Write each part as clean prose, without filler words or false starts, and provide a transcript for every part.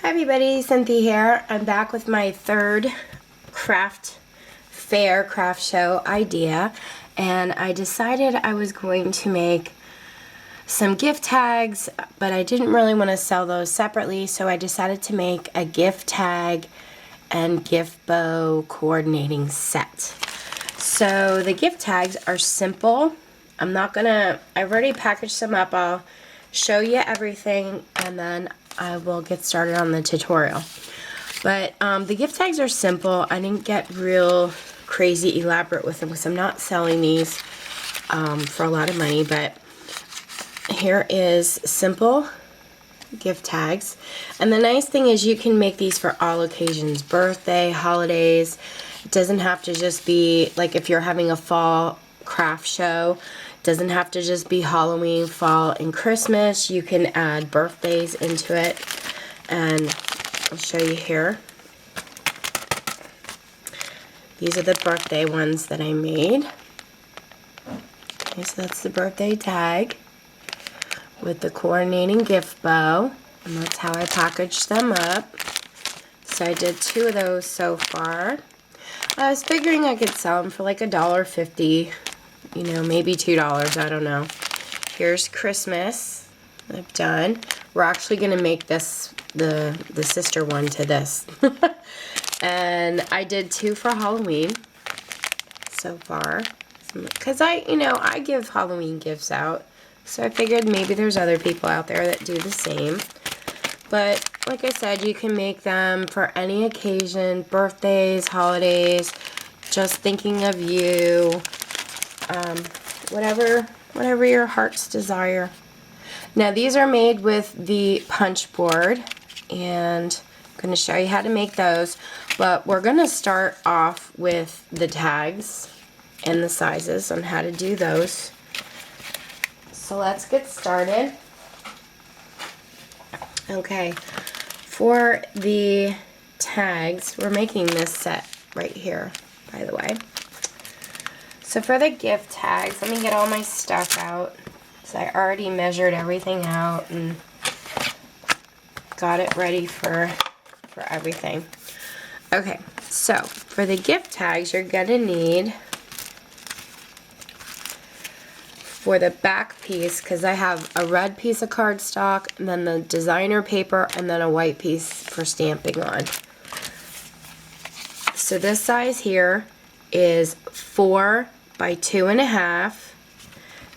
Hi everybody, Cynthia here. I'm back with my third craft show idea, and I decided I was going to make some gift tags, but I didn't really want to sell those separately, so I decided to make a gift tag and gift bow coordinating set. So the gift tags are simple. I've already packaged some up. I'll show you everything and then I will get started on the tutorial. But the gift tags are simple. I didn't get real crazy elaborate with them because I'm not selling these for a lot of money, but here is simple gift tags. And the nice thing is you can make these for all occasions, birthday, holidays. It doesn't have to just be like if you're having a fall craft show, it doesn't have to just be Halloween, fall, and Christmas. You can add birthdays into it, and I'll show you here. These are the birthday ones that I made. Okay, so that's the birthday tag with the coordinating gift bow, and that's how I packaged them up. So I did 2 of those so far. I was figuring I could sell them for like $1.50, you know, maybe $2, I don't know. Here's Christmas I've done. We're actually going to make this the sister one to this. And I did 2 for Halloween so far, because I give Halloween gifts out. So I figured maybe there's other people out there that do the same. But like I said, you can make them for any occasion, birthdays, holidays, just thinking of you, whatever your heart's desire. Now these are made with the punch board, and I'm going to show you how to make those. But we're going to start off with the tags and the sizes on how to do those. So let's get started. Okay, for the tags, we're making this set right here, by the way. So for the gift tags, let me get all my stuff out. So I already measured everything out and got it ready for everything. Okay, so for the gift tags, you're gonna need, for the back piece, because I have a red piece of cardstock, and then the designer paper, and then a white piece for stamping on. So this size here is 4 by 2.5.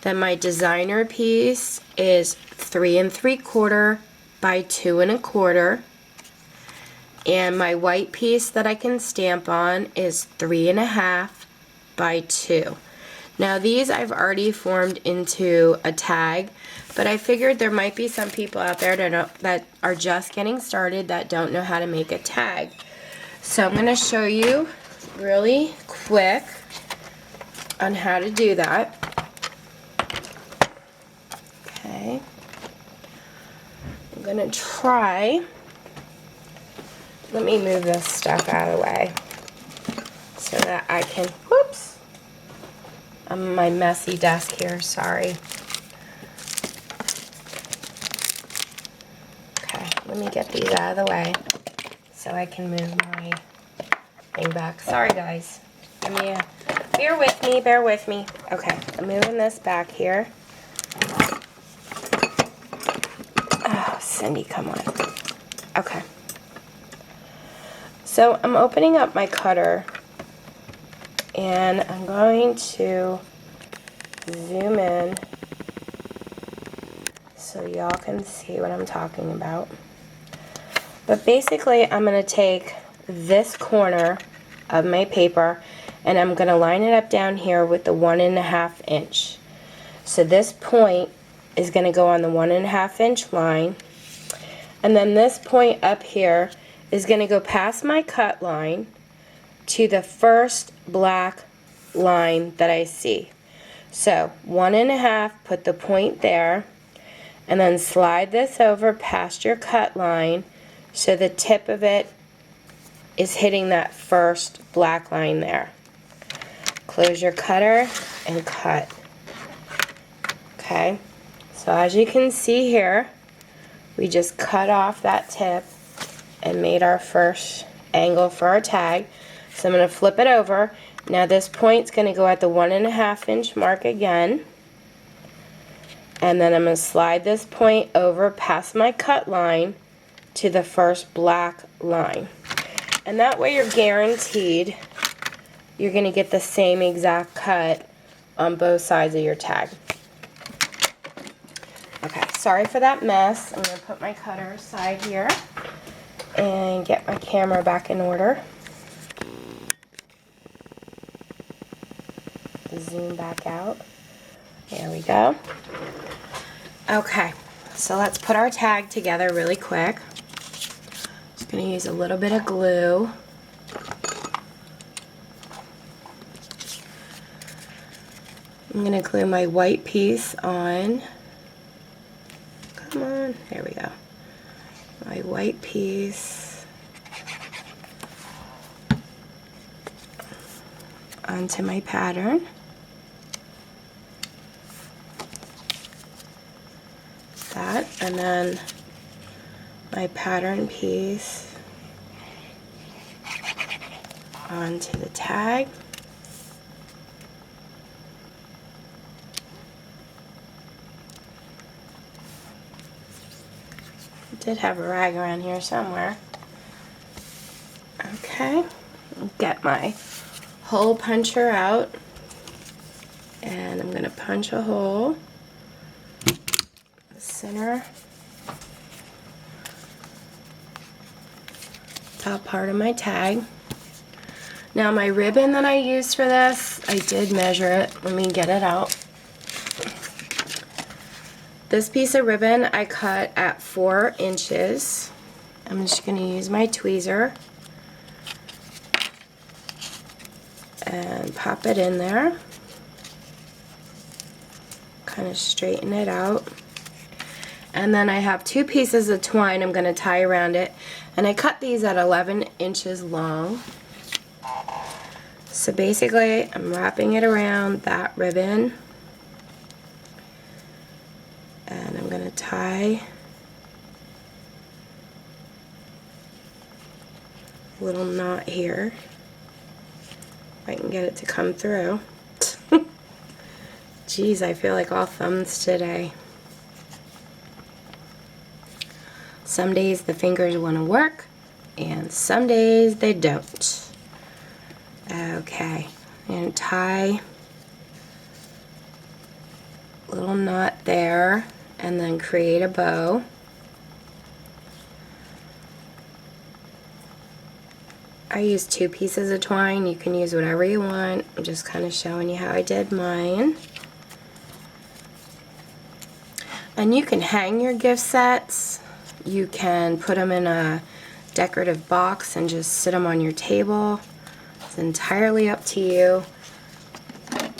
Then my designer piece is 3 3/4 by 2 1/4. And my white piece that I can stamp on is 3 1/2 by 2. Now these I've already formed into a tag, but I figured there might be some people out there that are just getting started that don't know how to make a tag. So I'm going to show you really quick on how to do that. Okay. I'm going to try. Let me move this stuff out of the way so that I can, whoops. On my messy desk here, sorry. Okay, let me get these out of the way so I can move my thing back. Sorry guys. Bear with me. Okay, I'm moving this back here. Oh, Cindy, come on. Okay. So I'm opening up my cutter, and I'm going to zoom in so y'all can see what I'm talking about. But basically, I'm going to take this corner of my paper and I'm going to line it up down here with the 1.5 inch. So this point is going to go on the 1.5 inch line, and then this point up here is going to go past my cut line to the first black line that I see. So 1.5, put the point there, and then slide this over past your cut line so the tip of it is hitting that first black line there. Close your cutter and cut. Okay, so as you can see here, we just cut off that tip and made our first angle for our tag. So I'm going to flip it over. Now this point's going to go at the 1.5 inch mark again. And then I'm going to slide this point over past my cut line to the first black line. And that way you're guaranteed you're going to get the same exact cut on both sides of your tag. Okay, sorry for that mess. I'm going to put my cutter aside here and get my camera back in order. Zoom back out. There we go. Okay, so let's put our tag together really quick. Just going to use a little bit of glue. I'm going to glue my white piece on. Come on, there we go. My white piece onto my pattern. That, and then my pattern piece onto the tag. Did have a rag around here somewhere. Okay, get my hole puncher out, and I'm going to punch a hole in the center, top part of my tag. Now my ribbon that I used for this, I did measure it. Let me get it out. This piece of ribbon I cut at 4 inches. I'm just going to use my tweezer and pop it in there. Kind of straighten it out. And then I have 2 pieces of twine I'm going to tie around it. And I cut these at 11 inches long. So basically I'm wrapping it around that ribbon. And I'm going to tie a little knot here. If I can get it to come through. Geez, I feel like all thumbs today. Some days the fingers want to work, and some days they don't. Okay, I'm going to tie a little knot there, and then create a bow. I used 2 pieces of twine. You can use whatever you want. I'm just kind of showing you how I did mine. And you can hang your gift sets. You can put them in a decorative box and just sit them on your table. It's entirely up to you.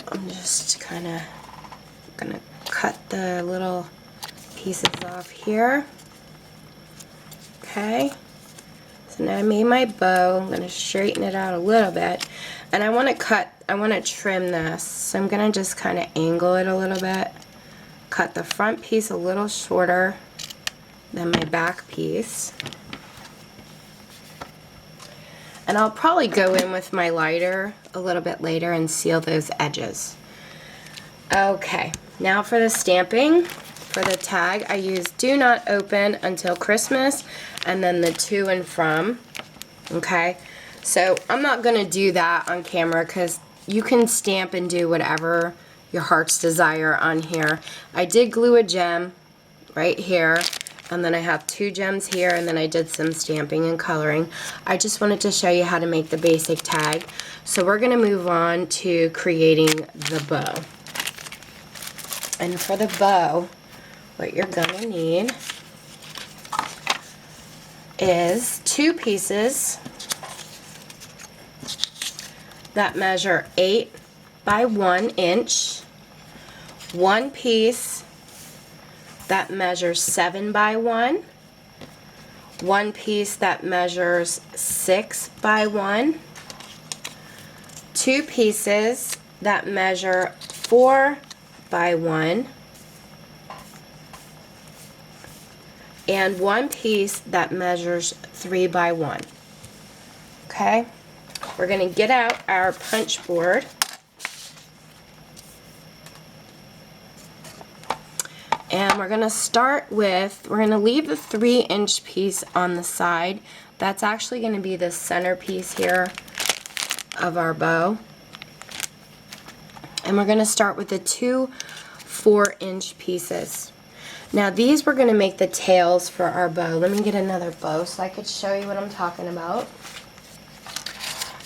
I'm just kind of going to cut the little pieces off here. Okay, so now I made my bow. I'm going to straighten it out a little bit, and I want to trim this, so I'm going to just kind of angle it a little bit, cut the front piece a little shorter than my back piece, and I'll probably go in with my lighter a little bit later and seal those edges. Okay, now for the stamping. For the tag, I used Do Not Open Until Christmas, and then the To and From. Okay, so I'm not going to do that on camera because you can stamp and do whatever your heart's desire on here. I did glue a gem right here, and then I have 2 gems here, and then I did some stamping and coloring. I just wanted to show you how to make the basic tag. So we're going to move on to creating the bow. And for the bow, what you're going to need is 2 pieces that measure 8 by 1 inch, 1 piece that measures 7 by 1, 1 piece that measures 6 by 1, 2 pieces that measure 4 by 1, and one piece that measures 3 by 1. Okay, we're going to get out our punch board. And we're going to start with, we're going to leave the 3-inch piece on the side. That's actually going to be the centerpiece here of our bow. And we're going to start with the 2 4-inch pieces. Now these we're going to make the tails for our bow. Let me get another bow so I could show you what I'm talking about.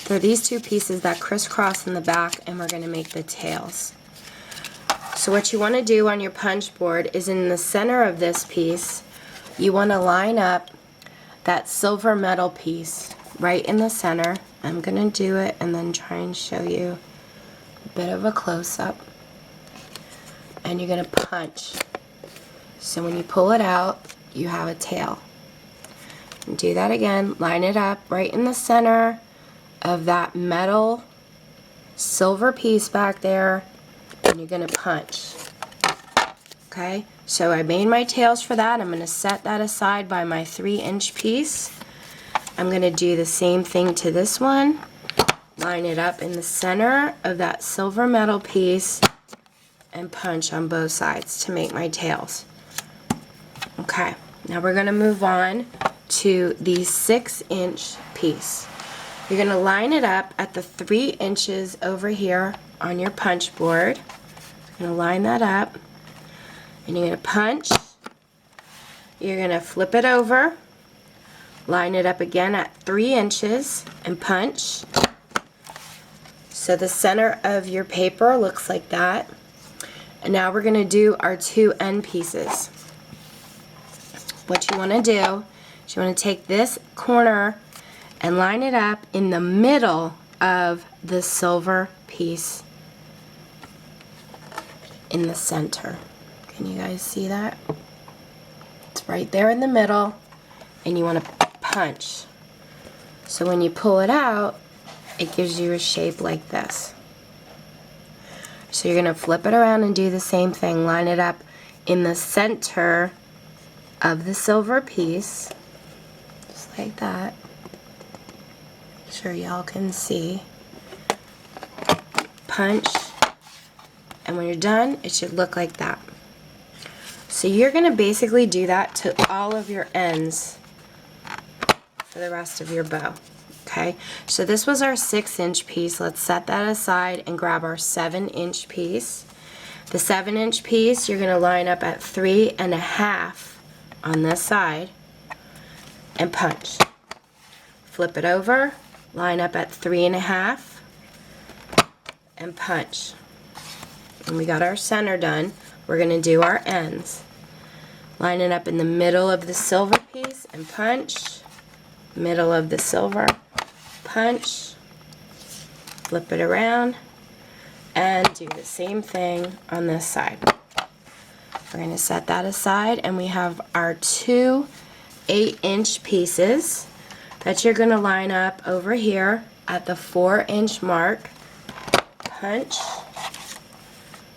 They're these 2 pieces that crisscross in the back, and we're going to make the tails. So what you want to do on your punch board is in the center of this piece, you want to line up that silver metal piece right in the center. I'm going to do it and then try and show you a bit of a close-up. And you're going to punch. So when you pull it out, you have a tail. And do that again. Line it up right in the center of that metal silver piece back there, and you're going to punch. Okay, so I made my tails for that. I'm going to set that aside by my 3-inch piece. I'm going to do the same thing to this one. Line it up in the center of that silver metal piece and punch on both sides to make my tails. Okay, now we're going to move on to the 6-inch piece. You're going to line it up at the 3 inches over here on your punch board. You're going to line that up, and you're going to punch. You're going to flip it over, line it up again at 3 inches, and punch. So the center of your paper looks like that. And now we're going to do our 2 end pieces. What you want to do is you want to take this corner and line it up in the middle of the silver piece in the center. Can you guys see that? It's right there in the middle, and you want to punch. So when you pull it out, it gives you a shape like this. So you're going to flip it around and do the same thing. Line it up in the center of the silver piece, just like that. Make sure y'all can see. Punch, and when you're done, it should look like that. So you're going to basically do that to all of your ends for the rest of your bow. Okay, so this was our 6-inch piece. Let's set that aside and grab our 7-inch piece. The 7-inch piece, you're going to line up at 3.5 on this side and punch. Flip it over, line up at 3.5 and punch. And we got our center done. We're going to do our ends. Line it up in the middle of the silver piece and punch. Middle of the silver, punch. Flip it around and do the same thing on this side. We're going to set that aside, and we have our 2 8-inch pieces that you're going to line up over here at the 4-inch mark. Punch.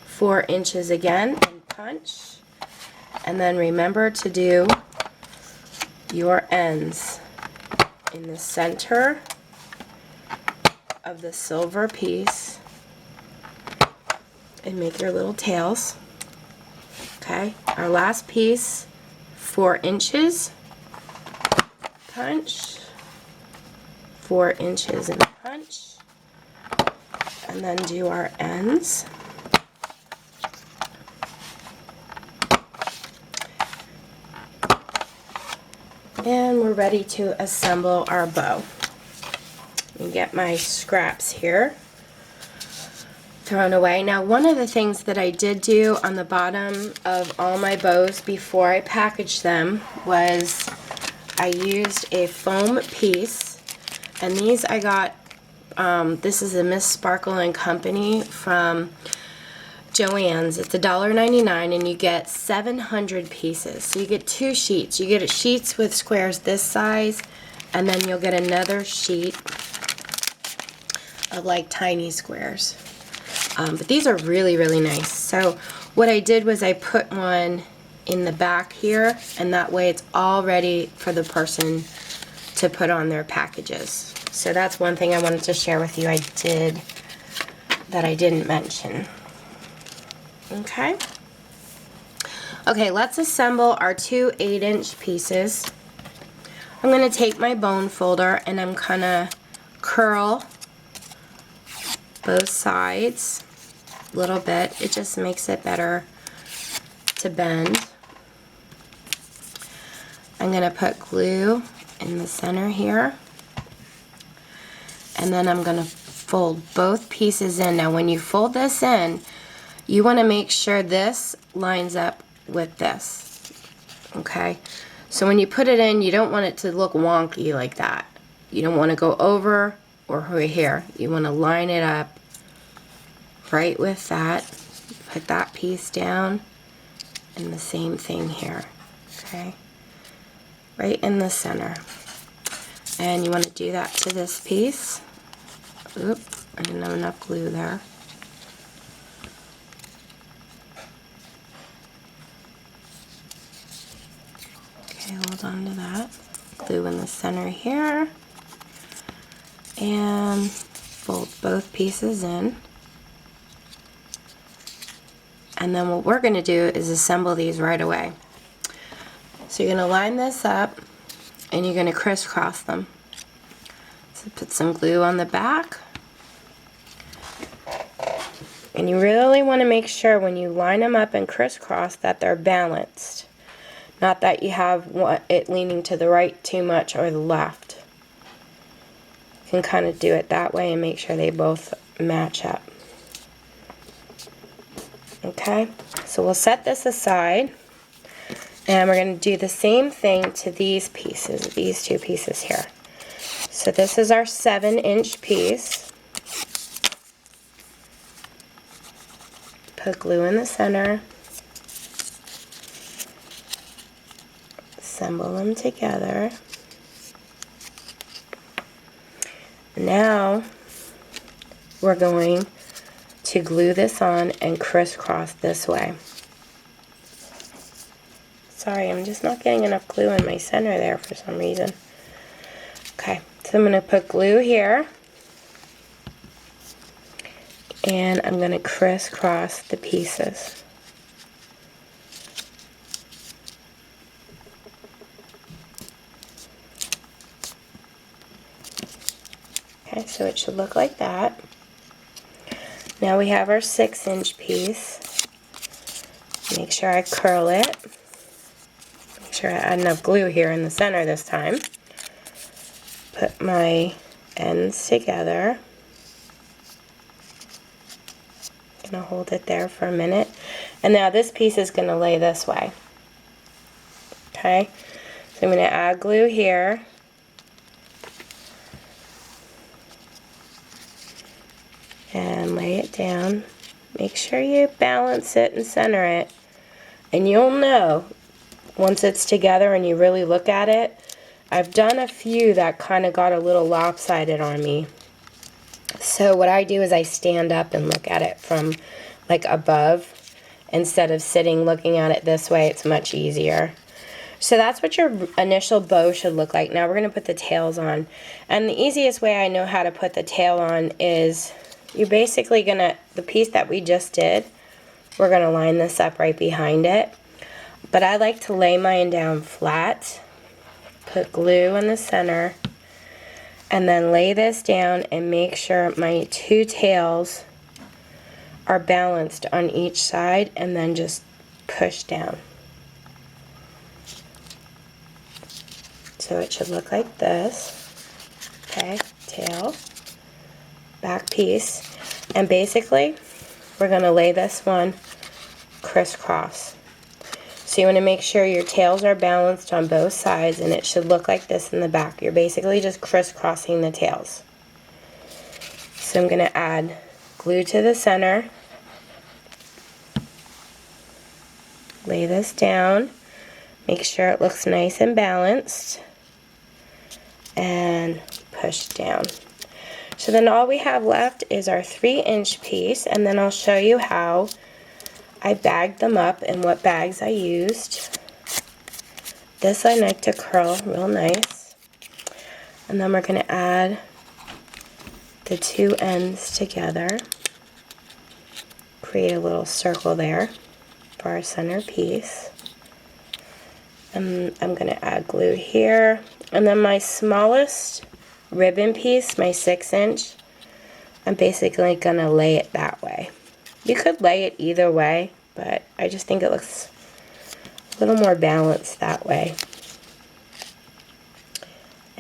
4 inches again and punch. And then remember to do your ends in the center of the silver piece and make your little tails. Okay, our last piece, 4 inches, punch, 4 inches and punch, and then do our ends. And we're ready to assemble our bow. Let me get my scraps here thrown away. Now, one of the things that I did do on the bottom of all my bows before I packaged them was I used a foam piece, and these I got, this is a Miss Sparkle and Company from Joann's. It's $1.99, and you get 700 pieces. So you get 2 sheets. You get sheets with squares this size, and then you'll get another sheet of like tiny squares. But these are really, really nice. So what I did was I put one in the back here, and that way it's all ready for the person to put on their packages. So that's one thing I wanted to share with you that I didn't mention. Okay. Okay, let's assemble our two 8-inch pieces. I'm going to take my bone folder and I'm going to curl both sides a little bit. It just makes it better to bend. I'm going to put glue in the center here. And then I'm going to fold both pieces in. Now when you fold this in, you want to make sure this lines up with this. Okay? So when you put it in, you don't want it to look wonky like that. You don't want to go over or right here. You want to line it up right with that. Put that piece down, and the same thing here. Okay? Right in the center. And you want to do that to this piece. Oop, I didn't have enough glue there. Okay, hold on to that. Glue in the center here. And fold both pieces in. And then what we're going to do is assemble these right away. So you're going to line this up and you're going to crisscross them. So put some glue on the back. And you really want to make sure when you line them up and crisscross that they're balanced. Not that you have it leaning to the right too much or the left. You can kind of do it that way and make sure they both match up. Okay, so we'll set this aside. And we're going to do the same thing to these pieces, these two pieces here. So this is our 7-inch piece. Put glue in the center. Assemble them together. Now we're going to glue this on and crisscross this way. Sorry, I'm just not getting enough glue in my center there for some reason. Okay, so I'm going to put glue here. And I'm going to crisscross the pieces. Okay, so it should look like that. Now we have our 6-inch piece. Make sure I curl it. Make sure I add enough glue here in the center this time. Put my ends together. Gonna hold it there for a minute. And now this piece is gonna lay this way. Okay? So I'm gonna add glue here. And lay it down. Make sure you balance it and center it. And you'll know once it's together and you really look at it. I've done a few that kind of got a little lopsided on me. So what I do is I stand up and look at it from like above. Instead of sitting looking at it this way, it's much easier. So that's what your initial bow should look like. Now we're going to put the tails on. And the easiest way I know how to put the tail on is you're basically going to, the piece that we just did, we're going to line this up right behind it. But I like to lay mine down flat, put glue in the center, and then lay this down and make sure my two tails are balanced on each side, and then just push down. So it should look like this. Okay, tail, back piece, and basically we're going to lay this one crisscross. So you want to make sure your tails are balanced on both sides, and it should look like this in the back. You're basically just crisscrossing the tails. So I'm going to add glue to the center, lay this down, make sure it looks nice and balanced, and push down. So then all we have left is our 3-inch piece, and then I'll show you how I bagged them up, and what bags I used. This I like to curl real nice. And then we're going to add the two ends together. Create a little circle there for our center piece. And I'm going to add glue here. And then my smallest ribbon piece, my 6-inch, I'm basically going to lay it that way. You could lay it either way, but I just think it looks a little more balanced that way.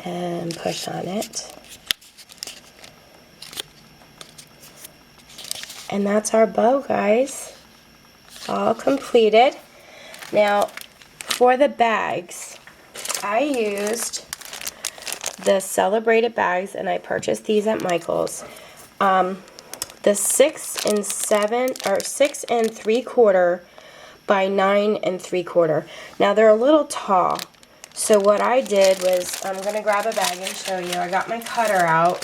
And push on it. And that's our bow, guys. All completed. Now, for the bags, I used the Celebrated bags, and I purchased these at Michael's. The 6 3/4 by 9 3/4. Now they're a little tall, so what I did was, I'm gonna grab a bag and show you. I got my cutter out.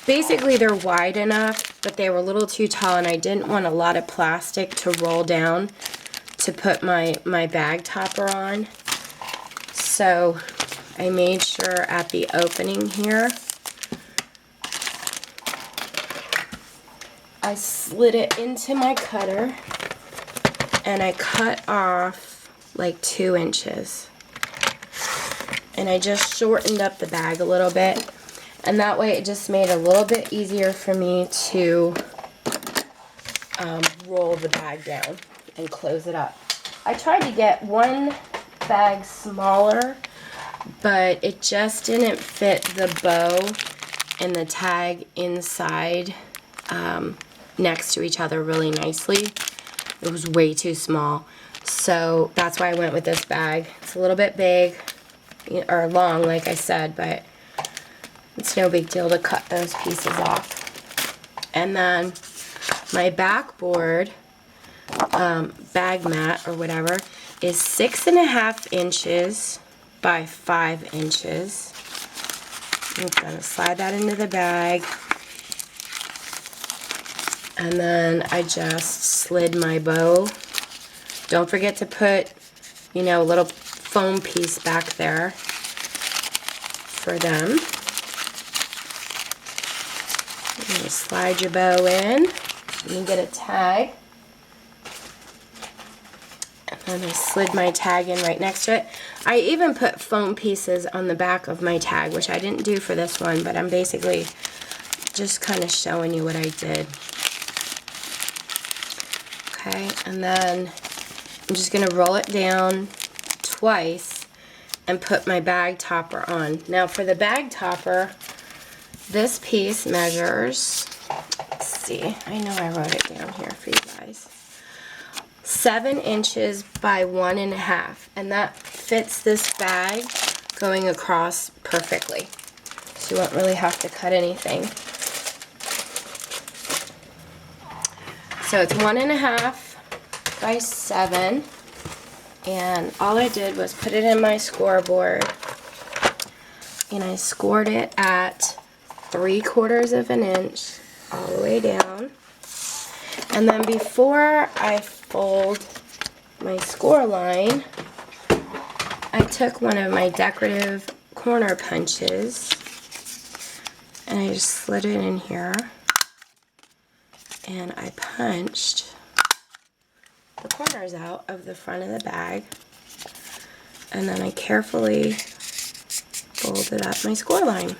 Basically, they're wide enough, but they were a little too tall, and I didn't want a lot of plastic to roll down to put my bag topper on. So I made sure at the opening here, I slid it into my cutter, and I cut off like 2 inches. And I just shortened up the bag a little bit. And that way it just made it a little bit easier for me to roll the bag down and close it up. I tried to get one bag smaller, but it just didn't fit the bow and the tag inside next to each other really nicely. It was way too small. So that's why I went with this bag. It's a little bit big, or long, like I said, but it's no big deal to cut those pieces off. And then my backboard bag mat or whatever is 6.5 inches by 5 inches. I'm gonna slide that into the bag, and then I just slid my bow. Don't forget to put, a little foam piece back there for them. You slide your bow in, and you get a tag. And then I slid my tag in right next to it. I even put foam pieces on the back of my tag, which I didn't do for this one, but I'm basically just kind of showing you what I did. Okay, and then I'm just going to roll it down twice and put my bag topper on. Now for the bag topper, this piece measures, let's see, I know I wrote it down here for you guys, 7 inches by 1.5, and that fits this bag going across perfectly. So you won't really have to cut anything. So it's 1.5 by 7, and all I did was put it in my scoreboard, and I scored it at 3/4 of an inch all the way down. And then before I fold my score line, I took one of my decorative corner punches and I just slid it in here, and I punched the corners out of the front of the bag, and then I carefully folded up my score line.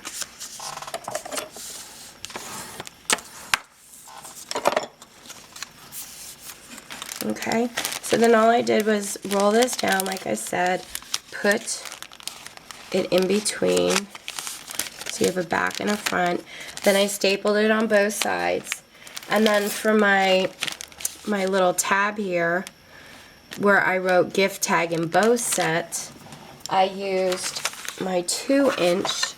Okay, so then all I did was roll this down, like I said, put it in between, so you have a back and a front. Then I stapled it on both sides, and then for my little tab here, where I wrote gift tag and bow set, I used my 2-inch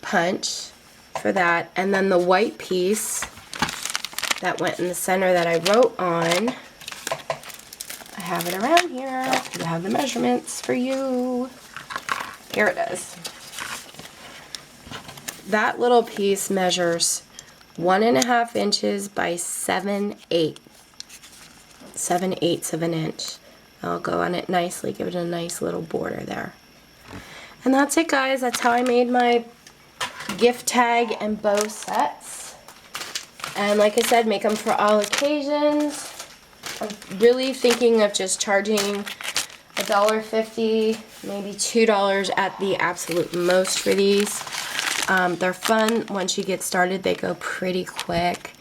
punch for that, and then the white piece that went in the center that I wrote on, I have it around here. I have the measurements for you. Here it is. That little piece measures 1.5 inches by 7/8 of an inch. I'll go on it nicely, give it a nice little border there. And that's it, guys. That's how I made my gift tag and bow sets. And like I said, make them for all occasions. I'm really thinking of just charging $1.50, maybe $2 at the absolute most for these. They're fun. Once you get started, they go pretty quick,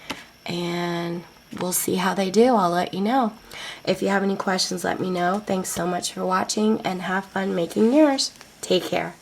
and we'll see how they do. I'll let you know. If you have any questions, let me know. Thanks so much for watching, and have fun making yours. Take care.